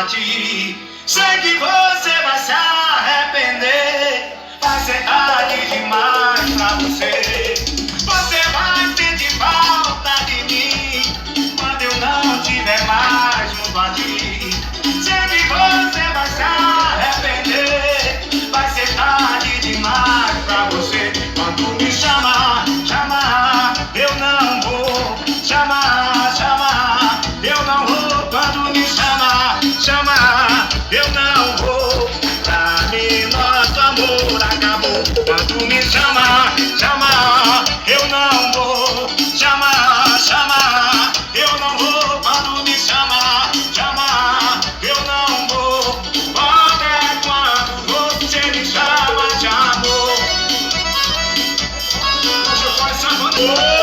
bati. Sei que você vai se arrepender. Vai ser tarde demais pra você. Você vai sentir falta de mim quando eu não tiver mais junto a ti. Sei que você vai se arrepender. Vai ser tarde demais pra você. Quando me chamar, chamar, eu não vou. Chamar, chamar, eu não vou. Quando me chamar, chamar, eu não vou. Pra mim nosso amor acabou. Quando me chamar, chamar, eu não vou. Chamar, chamar, eu não vou. Quando me chamar, chamar, eu não vou. Até quando você me chama de amor. Hoje eu faço amor.